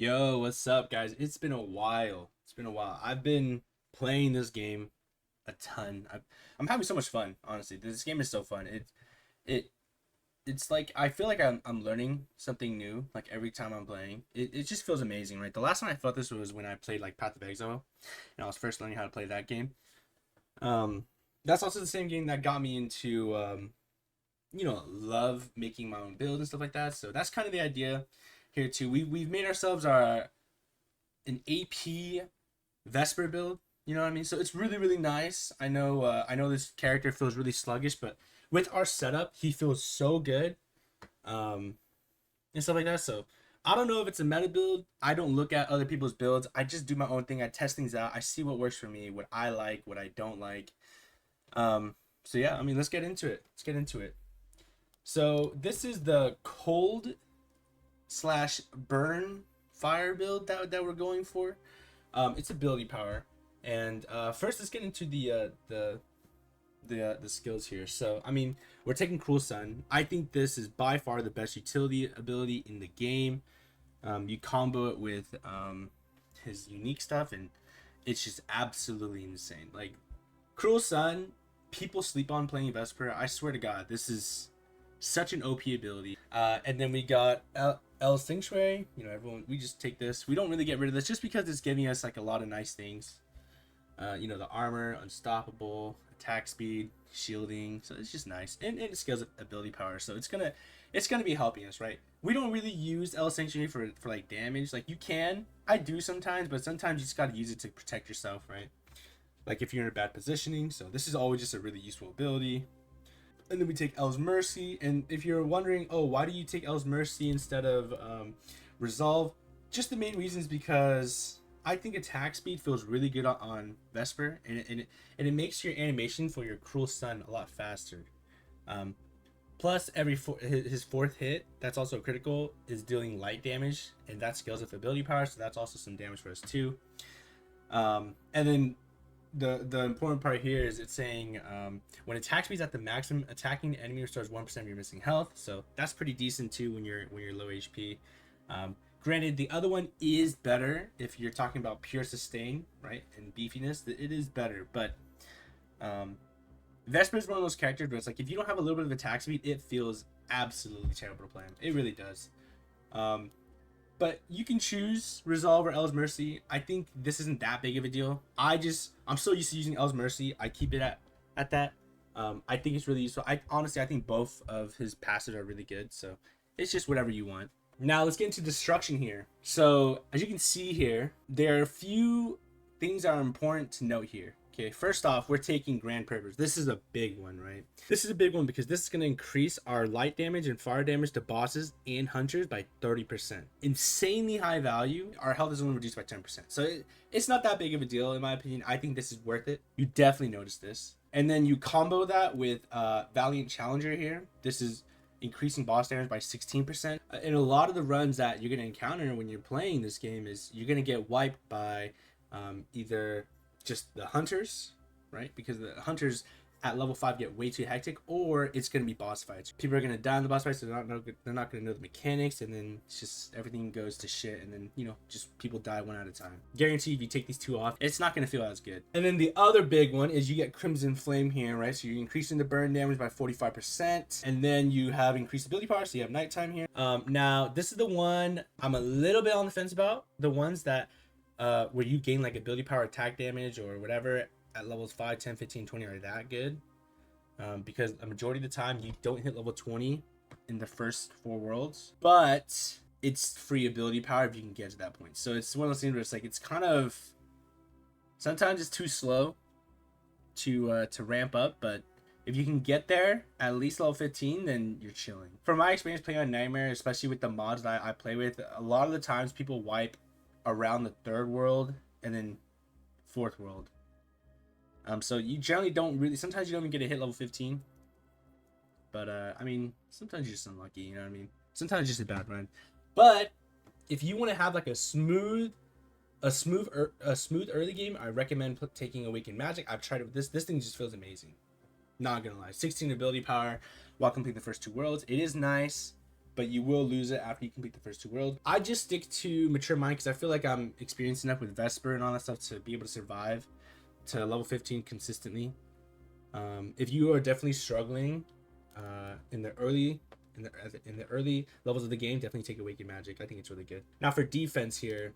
Yo, what's up, guys? It's been a while. I've been playing this game a ton. I'm having so much fun, honestly. This game is so fun. It it's like I feel like I'm learning something new like every time I'm playing. It just feels amazing, right? The last time I felt this was when I played like Path of Exile, and I was first learning how to play that game. Um, that's also the same game that got me into love making my own build and stuff like that. So that's kind of the idea here too. We've made ourselves our an AP Vesper build. You know what I mean? So it's really really nice. I know this character feels really sluggish, but with our setup, he feels so good. Um, and stuff like that. So I don't know if it's a meta build. I don't look at other people's builds. I just do my own thing. I test things out. I see what works for me, what I like, what I don't like. So yeah, I mean, let's get into it. So this is the cold slash burn fire build that we're going for. It's ability power, and first let's get into the skills here. So I mean, we're taking Cruel Sun. I think this is by far the best utility ability in the game. You combo it with his unique stuff, and it's just absolutely insane. Like Cruel Sun, people sleep on playing Vesper. I swear to God, this is such an OP ability. And then we got El Sanctuary. You know, everyone, we just take this. We don't really get rid of this just because it's giving us like a lot of nice things. The armor, unstoppable, attack speed, shielding. So it's just nice, and it scales ability power. So it's gonna be helping us, right? We don't really use El Sanctuary for like damage. Like you can, I do sometimes, but sometimes you just gotta use it to protect yourself, right? Like if you're in a bad positioning. So this is always just a really useful ability. And then we take El's Mercy. And if you're wondering, oh, why do you take El's Mercy instead of Resolve? Just the main reason is because I think attack speed feels really good on Vesper, and it makes your animation for your Cruel Sun a lot faster. Plus, his fourth hit, that's also critical, is dealing light damage, and that scales with ability power, so that's also some damage for us too. And then the important part here is it's saying when attack speed is at the maximum, attacking the enemy restores 1% of your missing health. So that's pretty decent too when you're low HP. Granted, the other one is better if you're talking about pure sustain, right, and beefiness. It is better, but Vesper is one of those characters where it's like if you don't have a little bit of attack speed, it feels absolutely terrible to play him. It really does. But you can choose Resolve or El's Mercy. I think this isn't that big of a deal. I'm so used to using El's Mercy. I keep it at that. I think it's really useful. I think both of his passives are really good. So it's just whatever you want. Now let's get into destruction here. So as you can see here, there are a few things that are important to note here. Okay, first off, we're taking Grand Purpose. This is a big one, right? This is a big one because this is going to increase our light damage and fire damage to bosses and hunters by 30%. Insanely high value. Our health is only reduced by 10%. So it's not that big of a deal, in my opinion. I think this is worth it. You definitely notice this. And then you combo that with Valiant Challenger here. This is increasing boss damage by 16%. In a lot of the runs that you're going to encounter when you're playing this game is you're going to get wiped by either just the hunters, right? Because the hunters at level 5 get way too hectic, or it's going to be boss fights. People are going to die in the boss fights, so they're not going to know the mechanics, and then it's just everything goes to shit, and then just people die one at a time. Guarantee if you take these two off, it's not going to feel as good. And then the other big one is you get Crimson Flame here, right? So you're increasing the burn damage by 45%, and then you have increased ability power, so you have nighttime here. Now this is the one I'm a little bit on the fence about. The ones that where you gain like ability power, attack damage, or whatever at levels 5, 10, 15, 20 are that good. Because a majority of the time you don't hit level 20 in the first 4 worlds, but it's free ability power if you can get to that point. So it's one of those things where it's like it's kind of sometimes it's too slow to ramp up, but if you can get there at least level 15, then you're chilling. From my experience playing on Nightmare, especially with the mods that I play with, a lot of the times people wipe around the 3rd world and then 4th world. So you generally don't really, sometimes you don't even get a hit level 15, but I mean, sometimes you're just unlucky, you know what I mean? Sometimes it's just a bad run. But if you want to have like a smooth early game, I recommend taking Awakened Magic. I've tried it with this thing just feels amazing, not gonna lie. 16 ability power while completing the first 2 worlds. It is nice. but you will lose it after you complete the first 2 worlds. I just stick to Mature Mind because I feel like I'm experienced enough with Vesper and all that stuff to be able to survive to level 15 consistently. If you are definitely struggling in the early levels of the game, definitely take Awakened Magic. I think it's really good. Now for defense here.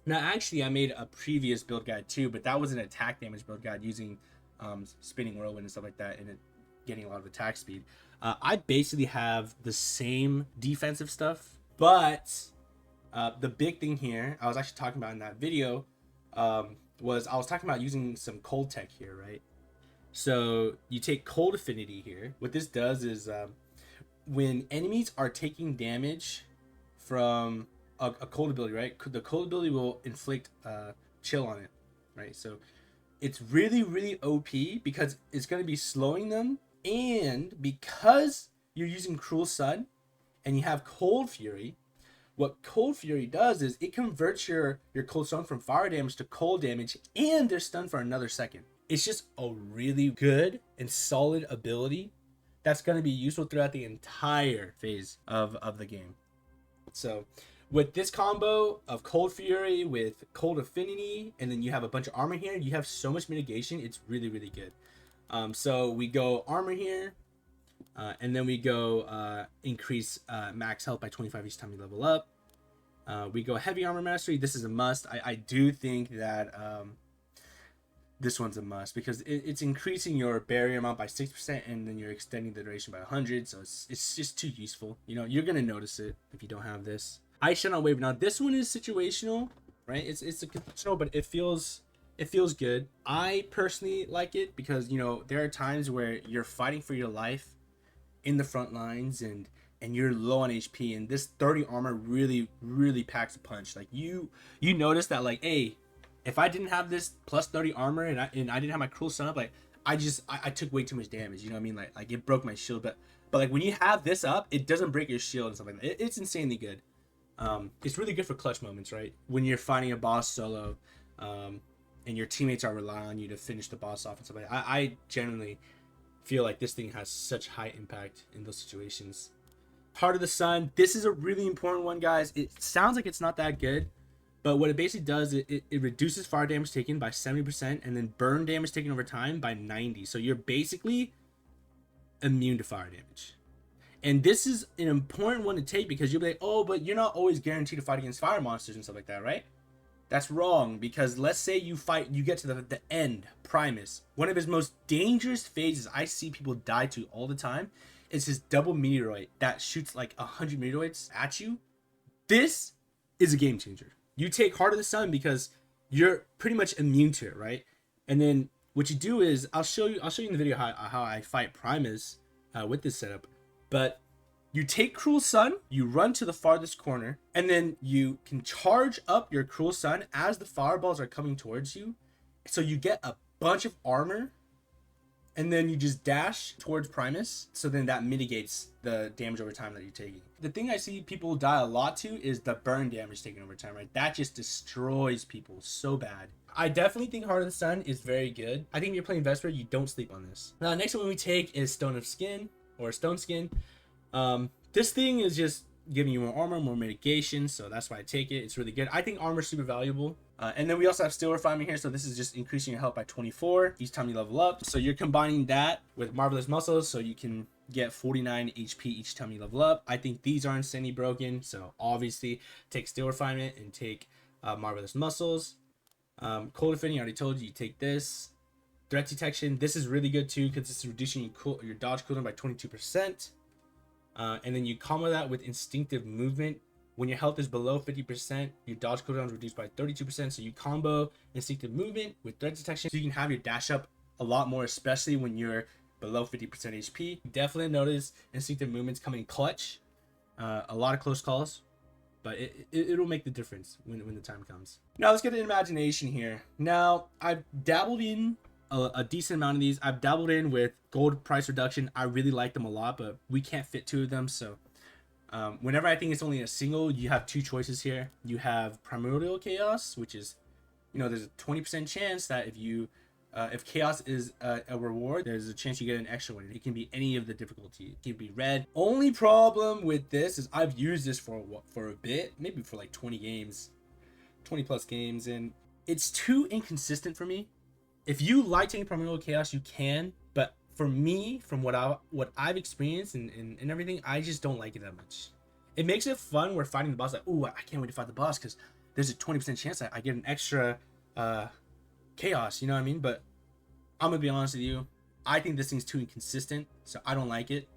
Now actually I made a previous build guide too, but that was an attack damage build guide using Spinning Whirlwind and stuff like that, and it getting a lot of attack speed. I basically have the same defensive stuff, but the big thing here I was actually talking about in that video was I was talking about using some cold tech here, right? So you take cold affinity here. What this does is when enemies are taking damage from a cold ability, right? The cold ability will inflict chill on it, right? So it's really, really OP because it's going to be slowing them. And because you're using Cruel Sun and you have Cold Fury, what Cold Fury does is it converts your Cold Stun from fire damage to cold damage, and they're stunned for another second. It's just a really good and solid ability that's going to be useful throughout the entire phase of the game. So with this combo of Cold Fury with Cold Affinity, and then you have a bunch of armor here, you have so much mitigation. It's really, really good. So we go armor here, and then we go increase max health by 25 each time you level up. We go heavy armor mastery. This is a must. I do think that this one's a must because it's increasing your barrier amount by 6%, and then you're extending the duration by 100. So it's just too useful. You know, you're gonna notice it if you don't have this. I Shine on Wave. Now this one is situational, right? It's a conditional, but it feels good. I personally like it because, you know, there are times where you're fighting for your life in the front lines and you're low on HP, and this 30 armor really, really packs a punch. Like you notice that, like, hey, if I didn't have this plus 30 armor and I didn't have my Cruel Sun up, like I took way too much damage. You know what I mean? Like it broke my shield, but like when you have this up, it doesn't break your shield and stuff like that. It's insanely good. It's really good for clutch moments, right? When you're fighting a boss solo, and your teammates are relying on you to finish the boss off and stuff like that. I generally feel like this thing has such high impact in those situations. Heart of the Sun. This is a really important one, guys. It sounds like it's not that good, but what it basically does, it reduces fire damage taken by 70%, and then burn damage taken over time by 90. So you're basically immune to fire damage. And this is an important one to take because you'll be like, oh, but you're not always guaranteed to fight against fire monsters and stuff like that, right? That's wrong, because let's say you get to the end, Primus. One of his most dangerous phases I see people die to all the time is his double meteoroid that shoots like 100 meteoroids at you. This is a game changer. You take Heart of the Sun because you're pretty much immune to it, right? And then what you do is I'll show you in the video how I fight Primus with this setup. But you take Cruel Sun, you run to the farthest corner, and then you can charge up your Cruel Sun as the fireballs are coming towards you. So you get a bunch of armor, and then you just dash towards Primus. So then that mitigates the damage over time that you're taking. The thing I see people die a lot to is the burn damage taken over time, right? That just destroys people so bad. I definitely think Heart of the Sun is very good. I think if you're playing Vesper, you don't sleep on this. Now, next one we take is Stone of Skin, or Stone Skin. This thing is just giving you more armor, more mitigation, so that's why I take it. It's really good. I think armor is super valuable. And then we also have Steel Refinement here, so this is just increasing your health by 24 each time you level up. So you're combining that with Marvelous Muscles, so you can get 49 HP each time you level up. I think these are insanely broken, so obviously take Steel Refinement and take Marvelous Muscles. Cold Affinity, I already told you, you take this. Threat Detection, this is really good too because it's reducing your dodge cooldown by 22%. And then you combo that with Instinctive Movement. When your health is below 50%, your dodge cooldown is reduced by 32%. So you combo Instinctive Movement with Threat Detection, so you can have your dash up a lot more, especially when you're below 50% HP. Definitely notice Instinctive Movement's coming clutch. A lot of close calls, but it'll make the difference when the time comes. Now let's get to Imagination here. Now I've dabbled in a decent amount of these. I've dabbled in with gold price reduction. I really like them a lot, but we can't fit 2 of them. So whenever I think it's only a single, you have 2 choices here. You have Primordial Chaos, which is, you know, there's a 20% chance that if you If chaos is a reward, there's a chance you get an extra one. It can be any of the difficulty. It can be red. Only problem with this is I've used this for a bit, maybe for like 20 games, 20 plus games, and it's too inconsistent for me. If you like taking primordial chaos, you can, but for me, from what I've experienced and everything, I just don't like it that much. It makes it fun. We're fighting the boss, like, oh, I can't wait to fight the boss because there's a 20% chance that I get an extra chaos, you know what I mean? But I'm gonna be honest with you, I think this thing's too inconsistent, so I don't like it.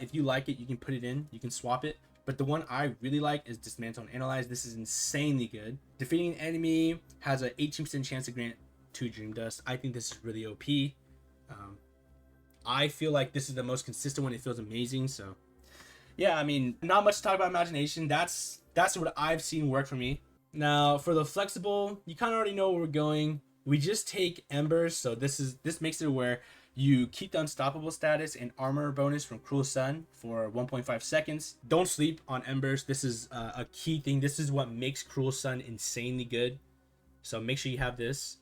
If you like it, you can put it in, you can swap it. But the one I really like is Dismantle and Analyze. This is insanely good. Defeating an enemy has an 18% chance to grant 2 Dream Dust. I think this is really OP. I feel like this is the most consistent one. It feels amazing. So yeah, I mean, not much to talk about imagination. That's what I've seen work for me. Now for the flexible, you kind of already know where we're going. We just take Embers, so this makes it where you keep the unstoppable status and armor bonus from Cruel Sun for 1.5 seconds. Don't sleep on Embers. This is a key thing. This is what makes Cruel Sun insanely good. So make sure you have this.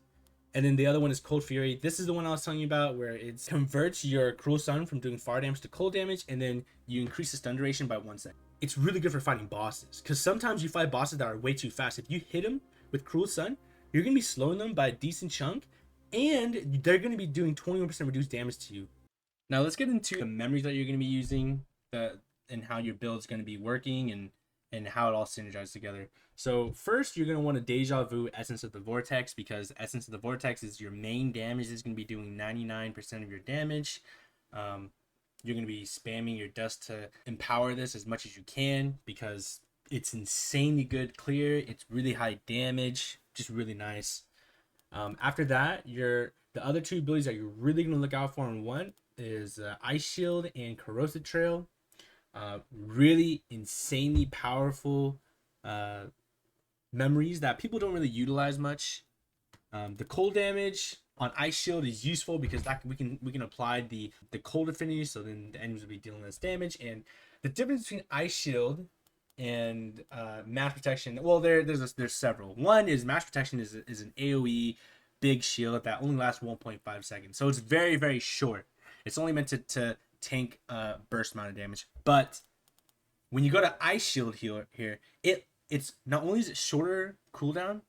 And then the other one is Cold Fury. This is the one I was telling you about where it converts your Cruel Sun from doing fire damage to cold damage, and then you increase the stun duration by 1 second. It's really good for fighting bosses, because sometimes you fight bosses that are way too fast. If you hit them with Cruel Sun, you're going to be slowing them by a decent chunk, and they're going to be doing 21% reduced damage to you. Now let's get into the memories that you're going to be using, and how your build is going to be working, and how it all synergizes together. So first, you're going to want to Deja Vu Essence of the Vortex, because Essence of the Vortex is your main damage. It's going to be doing 99% of your damage. You're going to be spamming your dust to empower this as much as you can, because it's insanely good clear. It's really high damage, just really nice. After that, the other 2 abilities that you're really going to look out for in one is Ice Shield and Corrosive Trail. Really insanely powerful memories that people don't really utilize much. The cold damage on Ice Shield is useful because that we can apply the cold affinity, so then the enemies will be dealing less damage. And the difference between Ice Shield and Mass Protection, well, there's several. One is Mass Protection is an AoE big shield that only lasts 1.5 seconds, so it's very, very short. It's only meant to tank burst amount of damage. But when you go to Ice Shield here, it's not only is it shorter cooldown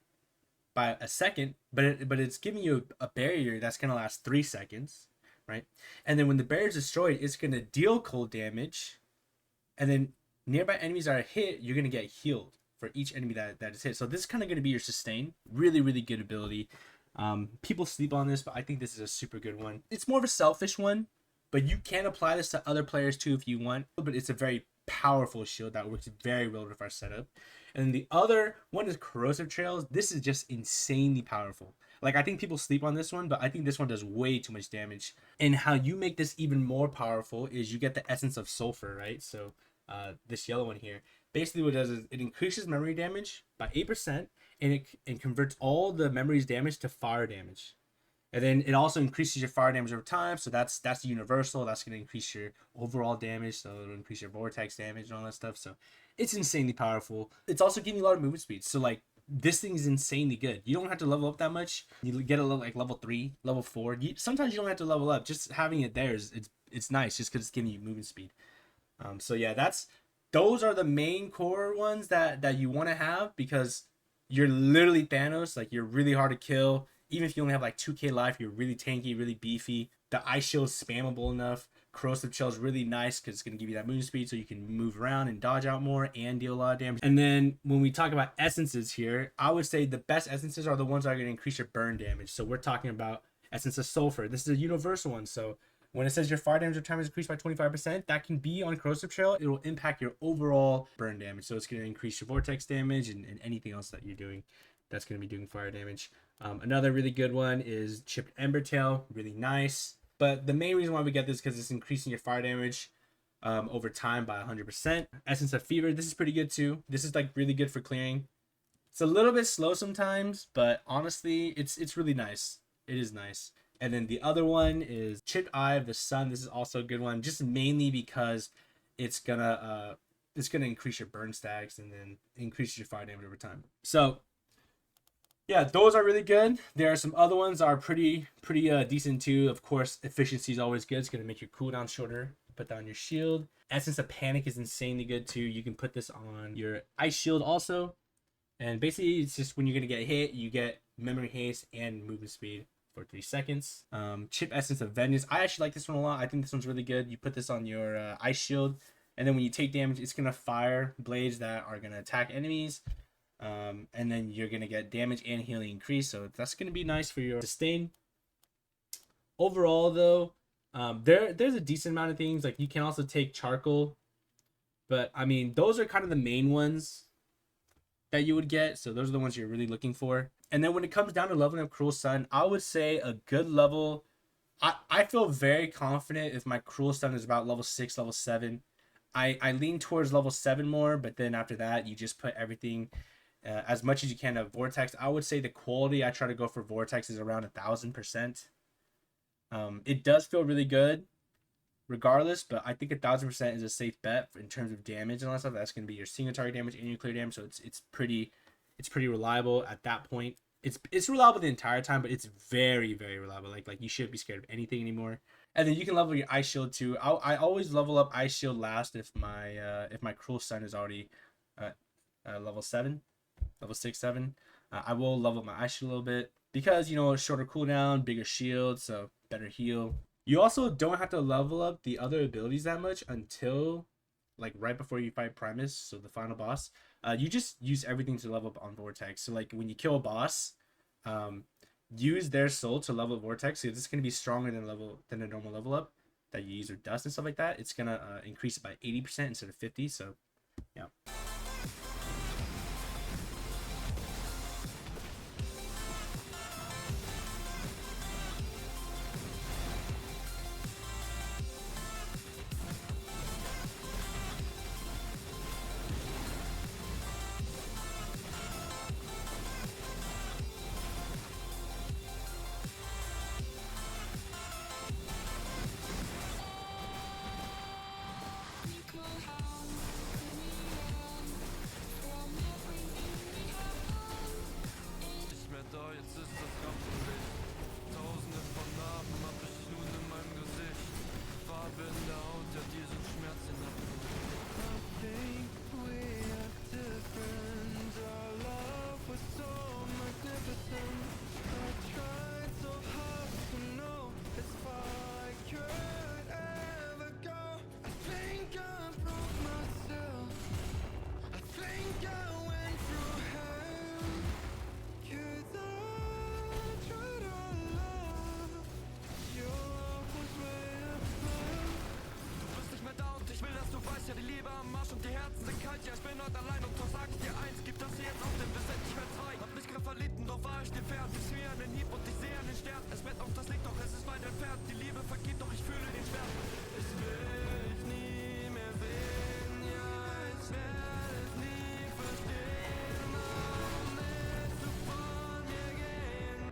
by a second, but it's giving you a barrier that's gonna last 3 seconds, right? And then when the barrier is destroyed, it's gonna deal cold damage, and then nearby enemies that are hit, you're gonna get healed for each enemy that is hit. So this is kind of gonna be your sustain. Really, really good ability. People sleep on this, but I think this is a super good one. It's more of a selfish one, but you can apply this to other players too if you want. But it's a very powerful shield that works very well with our setup. And the other one is Corrosive Trails. This is just insanely powerful. Like, I think people sleep on this one, but I think this one does way too much damage. And how you make this even more powerful is you get the Essence of Sulfur, right? So this yellow one here. Basically what it does is it increases memory damage by 8%, and it converts all the memory's damage to fire damage. And then it also increases your fire damage over time. So that's universal. That's going to increase your overall damage. So it'll increase your vortex damage and all that stuff. So it's insanely powerful. It's also giving you a lot of movement speed. So like, this thing is insanely good. You don't have to level up that much. You get a little like level 3, level 4. Sometimes you don't have to level up. Just having it there it's nice, just because it's giving you movement speed. So yeah, those are the main core ones that you want to have, because you're literally Thanos. Like, you're really hard to kill. Even if you only have like 2k life, you're really tanky, really beefy. The Ice Shield is spammable enough. Corrosive Trail is really nice because it's going to give you that movement speed so you can move around and dodge out more and deal a lot of damage. And then when we talk about essences here, I would say the best essences are the ones that are going to increase your burn damage. So we're talking about Essence of Sulfur. This is a universal one. So when it says your fire damage over time is increased by 25%, that can be on Corrosive Trail. It will impact your overall burn damage. So it's going to increase your vortex damage and anything else that you're doing that's going to be doing fire damage. Another really good one is Chipped Ember Tail. Really nice. But the main reason why we get this is because it's increasing your fire damage over time by 100%. Essence of Fever. This is pretty good too. This is like really good for clearing. It's a little bit slow sometimes, but honestly, it's really nice. It is nice. And then the other one is Chipped Eye of the Sun. This is also a good one, just mainly because it's gonna increase your burn stacks and then increase your fire damage over time. So Yeah, those are really good. There are some other ones that are pretty decent too. Of course, efficiency is always good. It's gonna make your cooldown shorter. Put down your shield. Essence of Panic is insanely good too. You can put this on your ice shield also. And basically, it's just when you're gonna get hit, you get memory haste and movement speed for 3 seconds. Chip Essence of Vengeance. I actually like this one a lot. I think this one's really good. You put this on your ice shield, and then when you take damage, it's gonna fire blades that are gonna attack enemies. And then you're gonna get damage and healing increase, so that's gonna be nice for your sustain. Overall, though, there's a decent amount of things. Like you can also take charcoal, but I mean those are kind of the main ones that you would get. So those are the ones you're really looking for. And then when it comes down to leveling up Cruel Sun, I would say a good level. I feel very confident if my Cruel Sun is about level 6, level 7. I lean towards level 7 more, but then after that, you just put everything as much as you can of Vortex. I would say the quality I try to go for Vortex is around 1,000%. It does feel really good regardless, but I think 1,000% is a safe bet in terms of damage and all that stuff. That's going to be your single target damage and your clear damage, so it's pretty reliable at that point. It's reliable the entire time, but it's very reliable. Like you shouldn't be scared of anything anymore. And then you can level your ice shield too. I always level up ice shield last if my Cruel Sun is already level 7, level 6, 7. I will level up my ice shield a little bit because shorter cooldown, bigger shield, so better heal. You also don't have to level up the other abilities that much until like right before you fight Primus, so the final boss. You just use everything to level up on Vortex. So like when you kill a boss, use their soul to level up Vortex. So it's going to be stronger than a normal level up that you use, or dust and stuff like that. It's going to increase it by 80% instead of 50. So yeah. und die Herzen sind kalt, ja ich bin heute allein und doch sag ich dir eins, gib das hier jetzt auf, denn wir sind nicht mehr frei. Hab mich grad verlitten, doch war ich dir fern, ich sehe einen Hieb und ich sehe einen Stern. Es brennt auf das Licht, doch es ist weit entfernt, die Liebe vergeht, doch ich fühle den Schmerz. Ich will dich nie mehr sehen, ja ich werde es nie verstehen, warum willst du von mir gehen?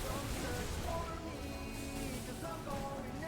Don't search for me, 'cause I'm going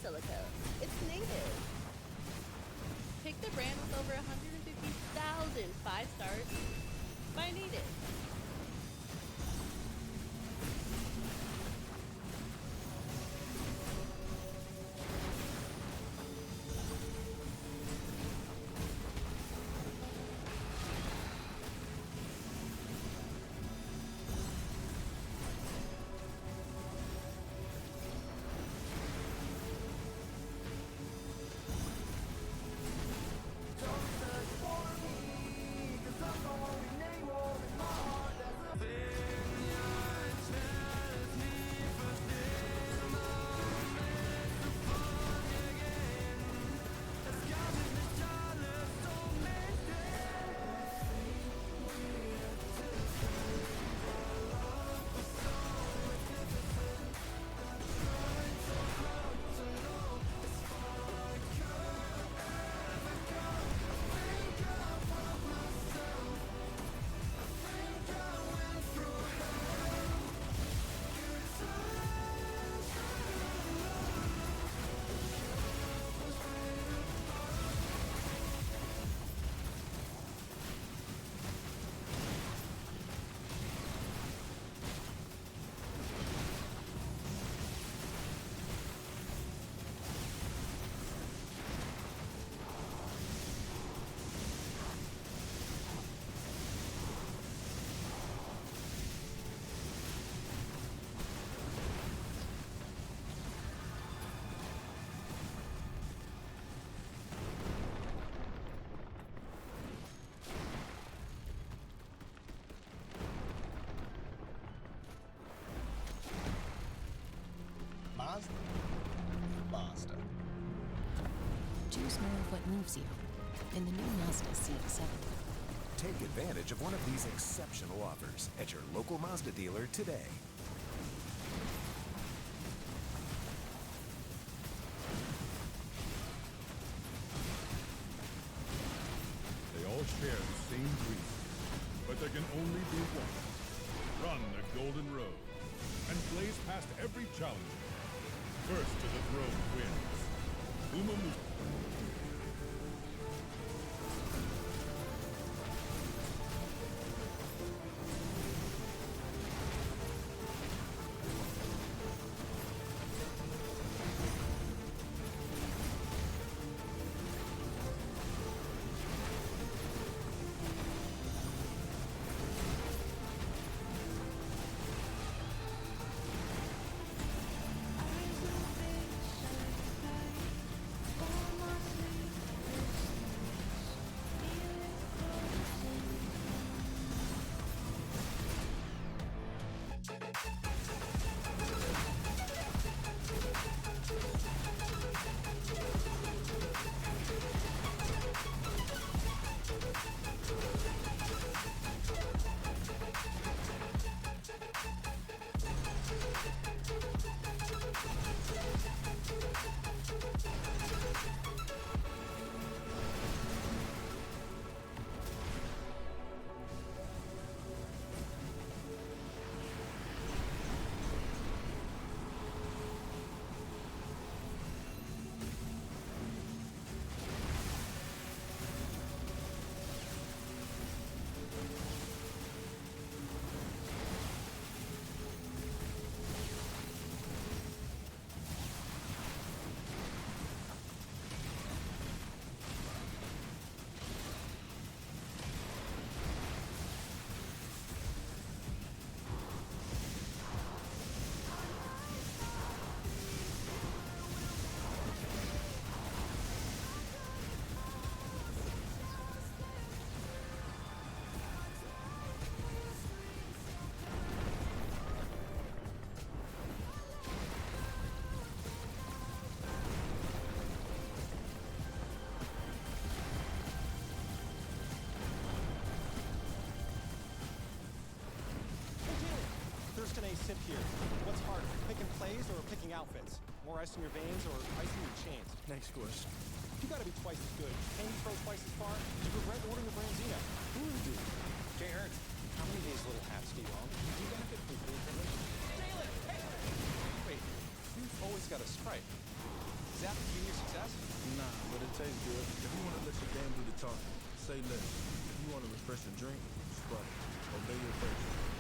silicone. It's native. Pick the brand with over 150,000 5 stars by Native. Mazda? Mazda. Choose more of what moves you in the new Mazda CX-7. Take advantage of one of these exceptional offers at your local Mazda dealer today. They all share the same dream, but there can only be one. Run the golden road and blaze past every challenger. First to the throne wins. Umamu. Thurston A. sip here. What's harder, picking plays or picking outfits? More ice in your veins or ice in your chains? Next question. You gotta be twice as good. Can you throw twice as far? Do you regret ordering a Branzino? Who are you? Jay Ernst, how many of these little hats do you own? Do you benefit from food privilege? Jalen! Hey! Wait, you've always got a Sprite. tastes good. If you want to let your game do the talking, say less. If you want to refresh your drink, Sprite. Obey your thirst.